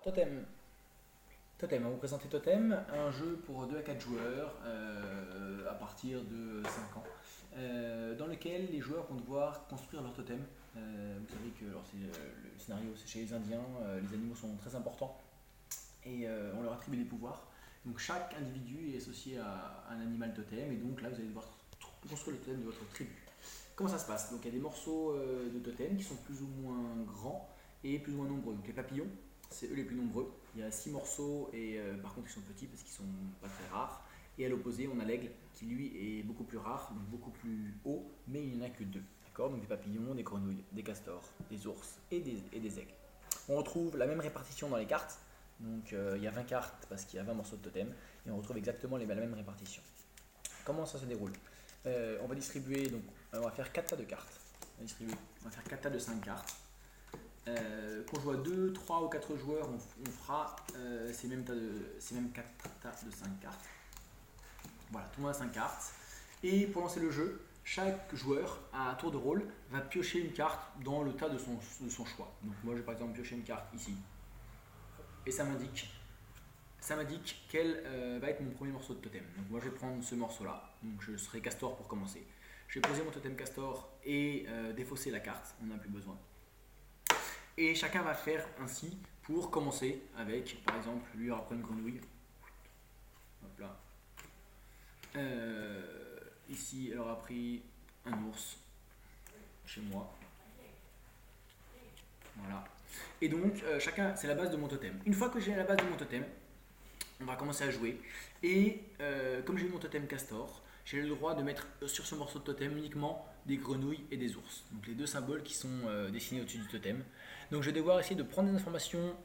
Totem. Totem, on va vous présenter Totem, un jeu pour 2 à 4 joueurs à partir de 5 ans, dans lequel les joueurs vont devoir construire leur totem. Vous savez que le scénario c'est chez les Indiens, les animaux sont très importants et on leur attribue des pouvoirs. Donc chaque individu est associé à un animal totem et donc là vous allez devoir construire le totem de votre tribu. Comment ça se passe? Donc il y a des morceaux de totem qui sont plus ou moins grands et plus ou moins nombreux. Donc les papillons, c'est eux les plus nombreux. Il y a 6 morceaux et par contre ils sont petits parce qu'ils sont pas très rares. Et à l'opposé, on a l'aigle qui lui est beaucoup plus rare, donc beaucoup plus haut, mais il n'y en a que 2. D'accord? Donc des papillons, des grenouilles, des castors, des ours et des aigles. On retrouve la même répartition dans les cartes. Donc il y a 20 cartes parce qu'il y a 20 morceaux de totem et on retrouve exactement la même répartition. Comment ça se déroule? On va distribuer, donc on va faire 4 tas de cartes. On va faire 4 tas de 5 cartes. Qu'on joue à 2, 3 ou 4 joueurs, on fera ces mêmes 4 tas de 5 cartes. Voilà, tout le monde a 5 cartes. Et pour lancer le jeu, chaque joueur, à tour de rôle, va piocher une carte dans le tas de son choix. Donc moi, je vais par exemple piocher une carte ici. Et ça m'indique quel va être mon premier morceau de totem. Donc moi, je vais prendre ce morceau-là. Donc je serai castor pour commencer. Je vais poser mon totem castor et défausser la carte. On n'a plus besoin. Et chacun va faire ainsi pour commencer avec, par exemple, lui il aura pris une grenouille. Hop là. Ici, elle aura pris un ours chez moi. Voilà. Et donc, chacun, c'est la base de mon totem. Une fois que j'ai la base de mon totem, on va commencer à jouer. Et comme j'ai mon totem castor, j'ai le droit de mettre sur ce morceau de totem uniquement des grenouilles et des ours. Donc les deux symboles qui sont dessinés au-dessus du totem. Donc je vais devoir essayer de prendre des informations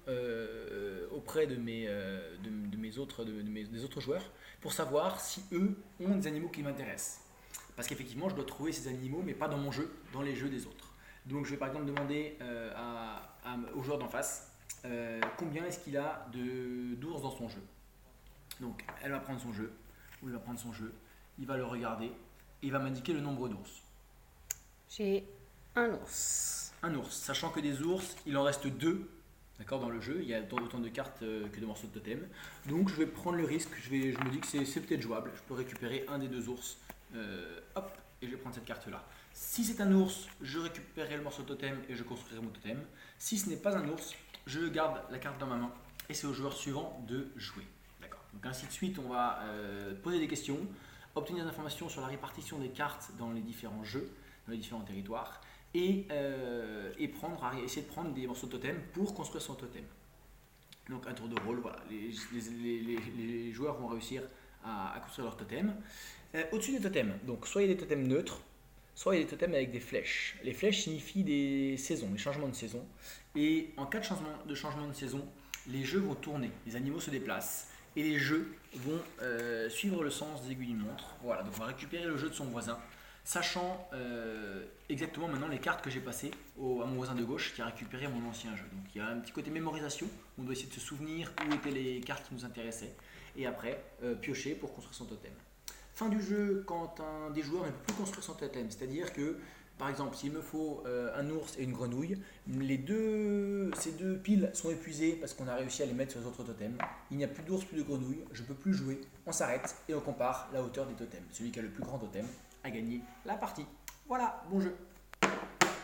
auprès des autres joueurs pour savoir si eux ont des animaux qui m'intéressent. Parce qu'effectivement, je dois trouver ces animaux, mais pas dans mon jeu, dans les jeux des autres. Donc je vais par exemple demander au joueur d'en face combien est-ce qu'il a d'ours dans son jeu. Donc elle va prendre son jeu, ou il va prendre son jeu, il va le regarder, et il va m'indiquer le nombre d'ours. J'ai un ours. Un ours, sachant que des ours, il en reste 2, d'accord, dans le jeu, il y a autant de cartes que de morceaux de totem. Donc je vais prendre le risque, je me dis que c'est peut-être jouable, je peux récupérer un des 2 ours, hop, et je vais prendre cette carte-là. Si c'est un ours, je récupérerai le morceau de totem et je construirai mon totem. Si ce n'est pas un ours, je garde la carte dans ma main et c'est au joueur suivant de jouer. D'accord. Donc ainsi de suite, on va poser des questions, obtenir des informations sur la répartition des cartes dans les différents jeux, dans les différents territoires, et essayer de prendre des morceaux de totem pour construire son totem. Donc un tour de rôle, voilà, les joueurs vont réussir à construire leur totem. Au-dessus des totems, donc soit il y a des totems neutres, soit il y a des totems avec des flèches. Les flèches signifient des saisons, les changements de saison. Et en cas de changement de saison, les jeux vont tourner, les animaux se déplacent et les jeux vont suivre le sens des aiguilles d'une montre. Voilà, donc on va récupérer le jeu de son voisin, sachant exactement maintenant les cartes que j'ai passées à mon voisin de gauche qui a récupéré mon ancien jeu. Donc il y a un petit côté mémorisation, on doit essayer de se souvenir où étaient les cartes qui nous intéressaient et après piocher pour construire son totem. Fin du jeu, quand un des joueurs ne peut plus construire son totem, c'est-à-dire que, par exemple, s'il me faut un ours et une grenouille, ces deux piles sont épuisées parce qu'on a réussi à les mettre sur les autres totems. Il n'y a plus d'ours, plus de grenouilles, je ne peux plus jouer, on s'arrête et on compare la hauteur des totems. Celui qui a le plus grand totem a gagné la partie. Voilà, bon jeu.